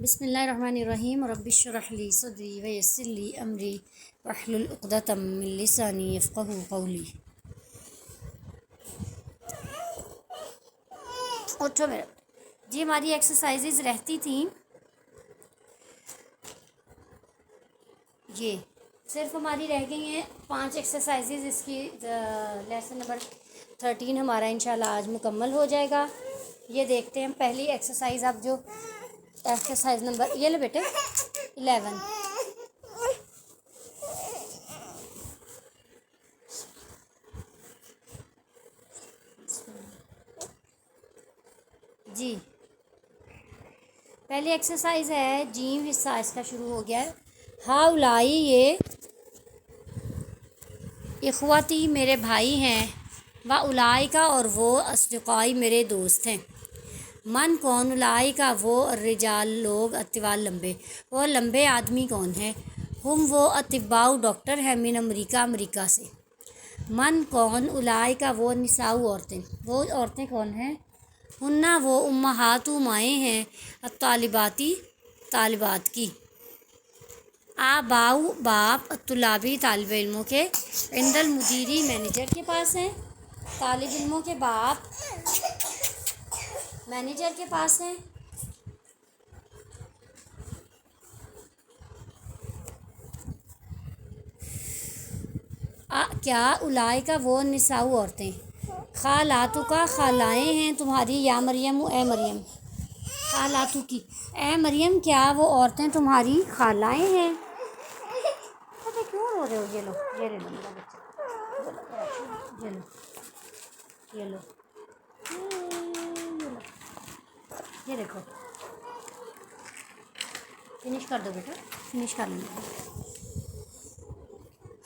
بسم اللہ الرحمن الرحیم رب اشرح لی صدری ویسر لی امری واحلل عقدۃ من لسانی یفقہوا قولی۔ اٹھو میرا جی، ہماری ایکسرسائزز رہتی تھیں یہ صرف ہماری رہ گئی ہیں 5 ایکسرسائزز۔ اس کی لیسن نمبر 13 ہمارا انشاءاللہ آج مکمل ہو جائے گا۔ یہ دیکھتے ہیں پہلی ایکسرسائز۔ اب جو ایکسرسائز نمبر یہ لے بیٹے 11 جی، پہلی ایکسرسائز ہے جیم حصہ اس کا شروع ہو گیا ہے۔ ہاؤلائی یہ اخواتی میرے بھائی ہیں، و اولائی کا اور وہ اصدقائی میرے دوست ہیں۔ من کون اولائی کا وہ الرجال لوگ اطوال لمبے، وہ لمبے آدمی کون ہیں؟ ہم وہ اطباء ڈاکٹر ہیں، من امریکہ امریکہ سے۔ من کون اولائی کا وہ نساء عورتیں، وہ عورتیں کون ہیں؟ ہننا وہ امہات مائیں ہیں، الطالباتی طالبات کی۔ آباؤ باپ طلابی طالب علموں کے، عند المدیری مینیجر کے پاس ہیں، طالب علموں کے باپ مینیجر کے پاس ہیں۔ کیا اولائی کا وہ نساء عورتیں، خالاتو کا خالائیں ہیں تمہاری، یا مریم اے مریم، خالاتو کی اے مریم کیا وہ عورتیں تمہاری خالائیں ہیں؟ پتہ کیوں رو رہے ہو؟ یہ لو، یہ لے لو میرا بچہ، یہ لو، یہ دیکھو، فنش کر دو بیٹا، فنش کر لیں۔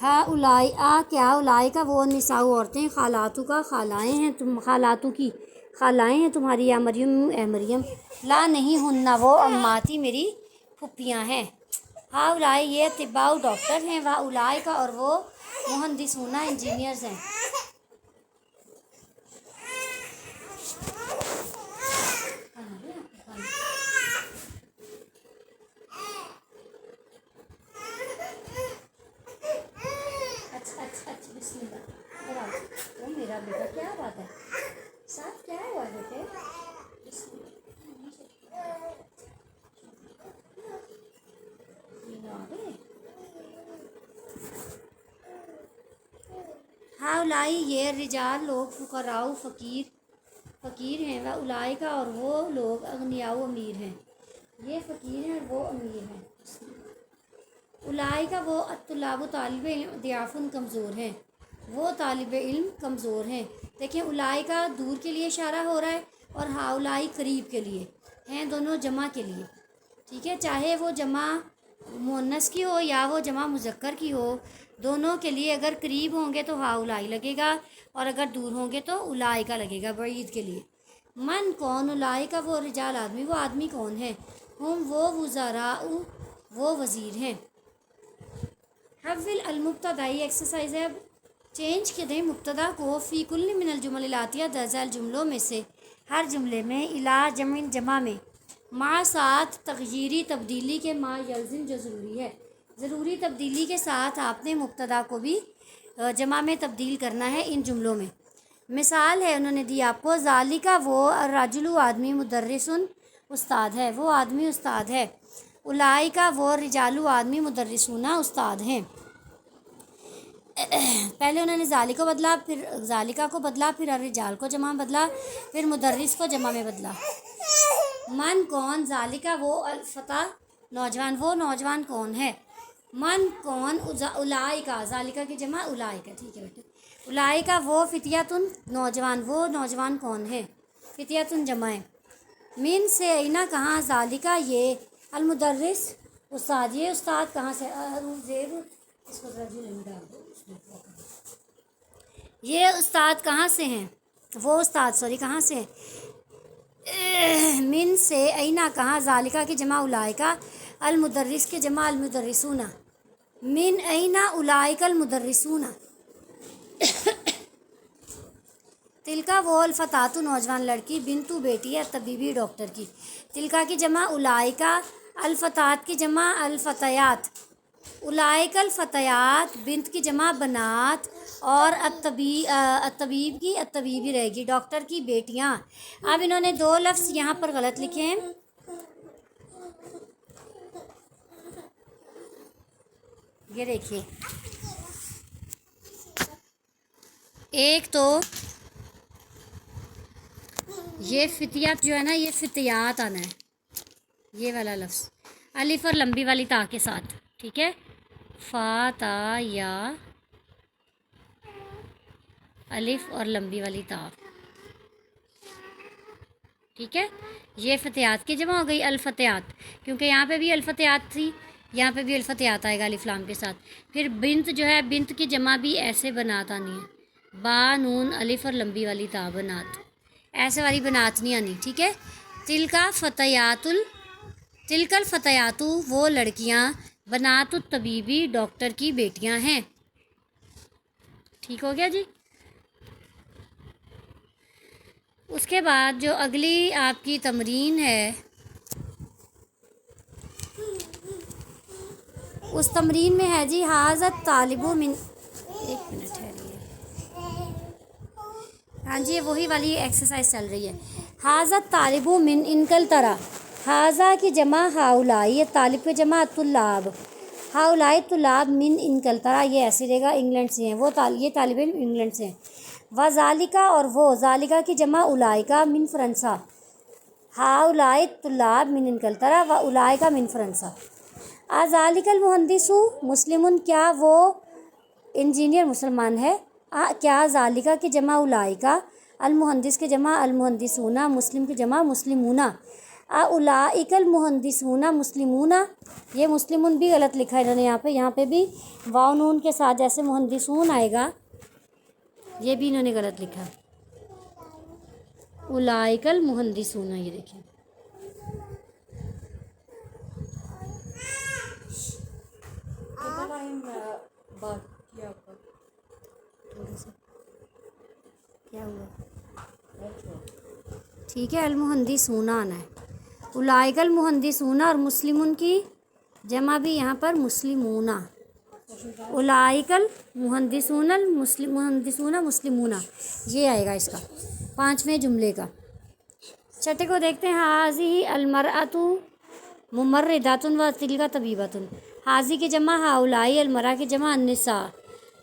ہاں اولائی کیا اولائی کا وہ نساء عورتیں، خالاتو کا خالائیں ہیں تم، خالاتو کی خالائیں ہیں تمہاری، یا مریم اے مریم، لا نہیں ہننا وہ اماتی میری پھپھیاں ہیں۔ ہاں اولائی یہ اطباء ڈاکٹر ہیں، و اولائی کا اور وہ مہندسون انجینئرز ہیں۔ بسم اللہ، وہ میرا بیٹا کیا بات ہے، ساتھ کیا ہوا بیٹے؟ ہاؤلائی یہ رجال لوگ فقراء فقیر ہیں، و اولائی کا اور وہ لوگ اغنیاء امیر ہیں، یہ فقیر ہیں وہ امیر ہیں۔ اولائی کا وہ الطلاب طالب علم ضعفاً کمزور ہیں، وہ طالب علم کمزور ہیں۔ دیکھیں اولائی کا دور کے لیے اشارہ ہو رہا ہے، اور ہاؤلائی قریب کے لیے ہیں، دونوں جمع کے لیے، ٹھیک ہے، چاہے وہ جمع مؤنث کی ہو یا وہ جمع مذکر کی ہو، دونوں کے لیے اگر قریب ہوں گے تو ہاؤلائی لگے گا، اور اگر دور ہوں گے تو اولائی کا لگے گا بعید کے لیے۔ من کون اولائی کا وہ رجال آدمی، وہ آدمی کون ہے؟ ہم وہ وزراء وہ وزیر ہیں۔ حول المبتدائی ایکسرسائز ہے، اب چینج کے دیں مبتدا کو، فی کل من الجمل الاتیہ درجہ جملوں میں سے ہر جملے میں، الی جمع جمع میں، مع ساتھ تغییری تبدیلی کے، ما یلزم جو ضروری ہے، ضروری تبدیلی کے ساتھ آپ نے مبتدا کو بھی جمع میں تبدیل کرنا ہے ان جملوں میں۔ مثال ہے انہوں نے دی آپ کو، ذالکہ وہ الرجل آدمی، مدرسن استاد ہے، وہ آدمی استاد ہے۔ اولئک وہ رجال آدمی، مدرسون استاد ہیں۔ پہلے انہوں نے ذالک کو بدلا، پھر ذالکہ کو بدلا، پھر الرجال کو جمع بدلا، پھر مدرس کو جمع میں بدلا۔ من کون ذالکہ وہ الفتى نوجوان، وہ نوجوان کون ہے؟ من کون اولئک ذالکہ کی جمع اولئک، ٹھیک ہے بیٹے، اولئک وہ فتیۃ نوجوان، وہ نوجوان کون ہے؟ فتیۃ جمع ہے۔ من سے اینا کہاں، ذالکہ یہ المدرس استاد، یہ استاد کہاں سے، اس کو ذرا جھولے میں ڈال دو، یہ استاد کہاں سے ہیں، وہ استاد کہاں سے ہیں؟ من سے اینا کہاں، ذالکہ کی جمع اولئک، المدرس کے جمع المدرسون، من اینا اولئک المدرسون۔ تلکا وہ الفتاۃ نوجوان لڑکی، بنتو بیٹی ہے، طبیبی ڈاکٹر کی، تلکا کی جمع اولئک الفتات کی جمع الفتیات، اولئک الفتیات بنت کی جمع بنات، اور الطبیب کی الطبیبی رہے گی، ڈاکٹر کی بیٹیاں۔ اب انہوں نے دو لفظ یہاں پر غلط لکھے ہیں، یہ دیکھیے، ایک تو یہ فتیات جو ہے نا، یہ فتیات آنا ہے، یہ والا لفظ الف اور لمبی والی تا کے ساتھ، ٹھیک ہے، فا تا یا الف اور لمبی والی تا، ٹھیک ہے، یہ فتیات کی جمع ہو گئی الفتیات، کیونکہ یہاں پہ بھی الفتیات تھی، یہاں پہ بھی الفتیات آئے گا الف لام کے ساتھ۔ پھر بنت جو ہے، بنت کی جمع بھی ایسے بنات آنی ہے، با نون الف اور لمبی والی تا، بنات، ایسے والی بنات نہیں آنی، ٹھیک ہے۔ تلک الفتیات وہ لڑکیاں، بنات الطبیبی ڈاکٹر کی بیٹیاں ہیں، ٹھیک ہو گیا جی۔ اس کے بعد جو اگلی آپ کی تمرین ہے، اس تمرین میں ہے جی حاضت طالب من، ایک منٹ ہے یہ، ہاں جی وہی والی ایکسرسائز چل رہی ہے، حاضت طالب من انکل طرح، حاضہ کی جمع ہاؤلائی، یہ طالب کی جمع طلاب، ہاؤلائی طلاب من انکل طرح، یہ ایسے رہے گا، انگلینڈ سے ہیں وہ، یہ طالب علم انگلینڈ سے ہیں، و ذالکا اور وہ، ذالکا کی جمع اولائکا من فرنسا، ہاؤلائی طلاب من انکل طرح و اولائکا من فرنسا، ذالک المہندس مسلم، کیا وہ انجینئر مسلمان ہے، کیا ذالکا کی جمع اولائکا، المہندس کی جمع المہندسون، مسلم کی جمع مسلمون، اولئک المہندسون مسلمون، یہ مسلمون بھی غلط لکھا ہے انہوں نے یہاں پہ بھی واو نون کے ساتھ جیسے مہندسون آئے گا، یہ بھی انہوں نے غلط لکھا، اولئک المہندسون، یہ دیکھیں، کیا ہوا، ٹھیک ہے، المہندسون آنا ہے، اولئک المہندسون، اور مسلمون کی جمع بھی یہاں پر مسلمون، اولئک المہندسون المہندسون مسلمون، یہ آئے گا اس کا پانچویں جملے کا۔ چھٹے کو دیکھتے ہیں، حاضی المرأۃ ممرضۃ و تلک طبیبۃ، حاضی کی جمع ہاؤلائی، المرأہ کی جمع النساء،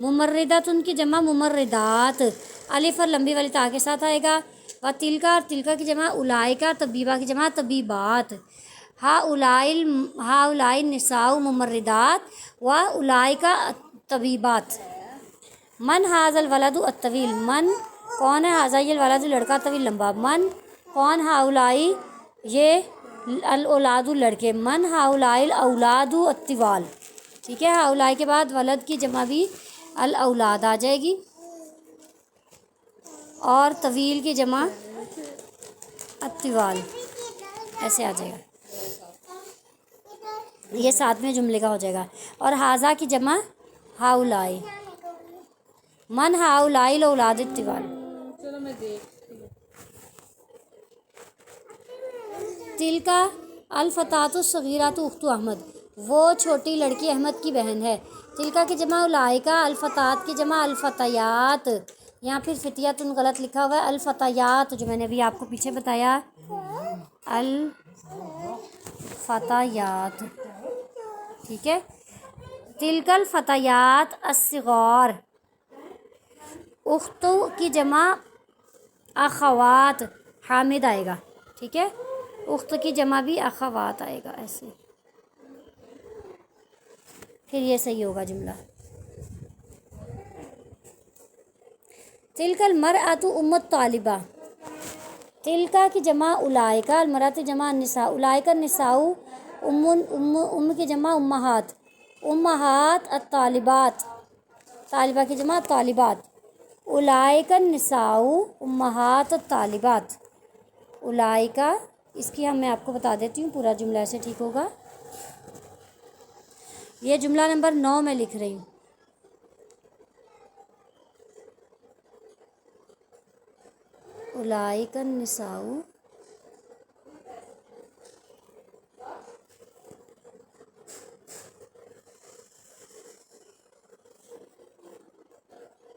ممرضۃ کی جمع ممرضات، الف اور لمبی والی تا کے ساتھ آئے گا، و تلکا اور تلکا کی جمع اولائکا، طبیبہ کی جمع طبیبات، ہاؤلائی النساء ممرضات و اولائکا طبیبات، من حاض الولد الطویل، من کون ہے، حاضہ یہ الولد لڑکا، طویل لمبا، من کون، ہاؤلائی یہ الاولاد لڑکے، من ہاؤلائی الاولاد الطوال، ٹھیک ہے، ہاؤلائی کے بعد ولد کی جمع بھی الاولاد آ جائے گی، اور طویل کی جمع الطوال، ایسے آ جائے گا، یہ ساتویں جملے کا ہو جائے گا، اور حاضہ کی جمع ہاؤلائی، من ہاؤلائی الاولاد الطوال، تلکا الفتاۃ الصغیرۃ اخت احمد، وہ چھوٹی لڑکی احمد کی بہن ہے، تلکا کی جمع اولائکا، الفتاۃ کی جمع الفتیات، یہاں پھر فتیات غلط لکھا ہوا ہے، الفتیات جو میں نے ابھی آپ کو پیچھے بتایا، الفتیات، ٹھیک ہے، تلک الفتیات الصغار، اخت کی جمع اخوات، حامد آئے گا، ٹھیک ہے، اخت کی جمع بھی اخوات آئے گا، ایسے پھر یہ صحیح ہوگا جملہ۔ تلک المرأۃ ام الطالبہ، تلکا کی جمع اولائکا، المرأۃ جمع النساء، اولائکا النساء، ام کی جمع امہات، امہات الطالبات، طالبہ کی جمع طالبات، اولائکا النساء امہات الطالبات، اولائکا، اس کی میں آپ کو بتا دیتی ہوں، پورا جملہ ایسے ٹھیک ہوگا، یہ جملہ نمبر 9 میں لکھ رہی ہوں، اولئک النساء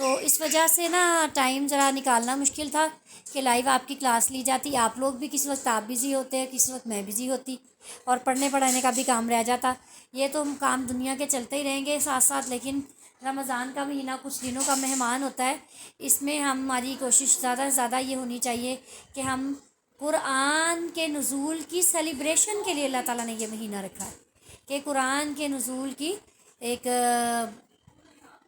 تو اس وجہ سے نا ٹائم ذرا نکالنا مشکل تھا کہ لائیو آپ کی کلاس لی جاتی. آپ لوگ بھی کسی وقت آپ بزی ہوتے، کسی وقت میں بزی ہوتی، اور پڑھنے پڑھانے کا بھی کام رہ جاتا. یہ تو کام دنیا کے چلتے ہی رہیں گے ساتھ ساتھ، لیکن رمضان کا مہینہ کچھ دنوں کا مہمان ہوتا ہے. اس میں ہماری کوشش زیادہ سے زیادہ یہ ہونی چاہیے کہ ہم قرآن کے نزول کی سیلیبریشن کے لیے اللہ تعالیٰ نے یہ مہینہ رکھا ہے کہ قرآن کے نزول کی ایک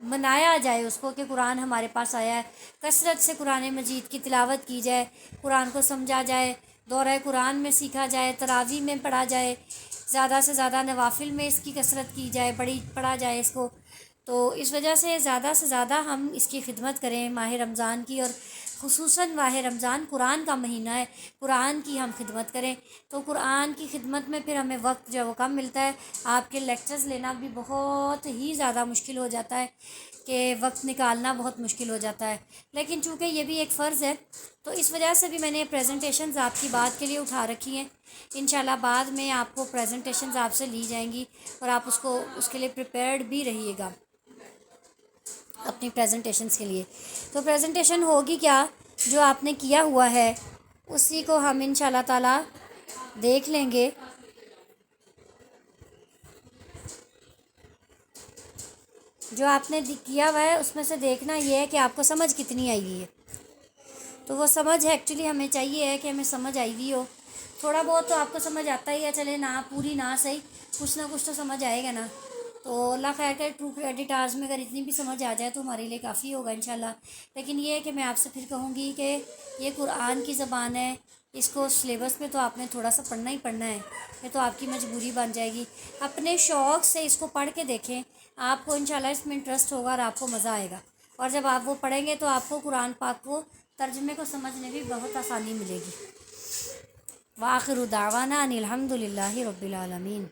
منایا جائے اس کو، کہ قرآن ہمارے پاس آیا ہے. کثرت سے قرآن مجید کی تلاوت کی جائے، قرآن کو سمجھا جائے، دورہ قرآن میں سیکھا جائے، تراویح میں پڑھا جائے، زیادہ سے زیادہ نوافل میں اس کی کثرت کی جائے، پڑھا جائے اس کو. تو اس وجہ سے زیادہ ہم اس کی خدمت کریں ماہ رمضان کی، اور خصوصاً ماہ رمضان قرآن کا مہینہ ہے، قرآن کی ہم خدمت کریں. تو قرآن کی خدمت میں پھر ہمیں وقت جو ہے وہ کم ملتا ہے. آپ کے لیکچرز لینا بھی بہت ہی زیادہ مشکل ہو جاتا ہے، کہ وقت نکالنا بہت مشکل ہو جاتا ہے. لیکن چونکہ یہ بھی ایک فرض ہے، تو اس وجہ سے بھی میں نے پریزنٹیشنز آپ کی بات کے لیے اٹھا رکھی ہیں. انشاءاللہ بعد میں آپ کو پریزنٹیشنز آپ سے لی جائیں گی، اور آپ اس کے لیے پریپیئرڈ بھی رہیے گا اپنی پریزنٹیشنز کے لیے. تو پریزنٹیشن ہوگی کیا، جو آپ نے کیا ہوا ہے اسی کو ہم انشاءاللہ تعالی دیکھ لیں گے. جو آپ نے کیا ہوا ہے اس میں سے دیکھنا یہ ہے کہ آپ کو سمجھ کتنی آئی ہوئی ہے. تو وہ سمجھ ایکچولی ہمیں چاہیے ہے کہ ہمیں سمجھ آئی ہوئی ہو. تھوڑا بہت تو آپ کو سمجھ آتا ہی ہے، چلے نہ پوری نہ صحیح، کچھ نہ کچھ تو سمجھ آئے گا نا. تو اللہ خیر کرے، ٹرو کریڈٹ آرز میں اگر اتنی بھی سمجھ آ جائے تو ہمارے لیے کافی ہوگا انشاءاللہ. لیکن یہ ہے کہ میں آپ سے پھر کہوں گی کہ یہ قرآن کی زبان ہے، اس کو سلیبس میں تو آپ نے تھوڑا سا پڑھنا ہی پڑھنا ہے. یہ تو آپ کی مجبوری بن جائے گی. اپنے شوق سے اس کو پڑھ کے دیکھیں، آپ کو انشاءاللہ اس میں انٹرسٹ ہوگا اور آپ کو مزہ آئے گا. اور جب آپ وہ پڑھیں گے تو آپ کو قرآن پاک کو ترجمے کو سمجھنے بھی بہت آسانی ملے گی. وآخر دعوانا ان الحمد للہ رب العالمین.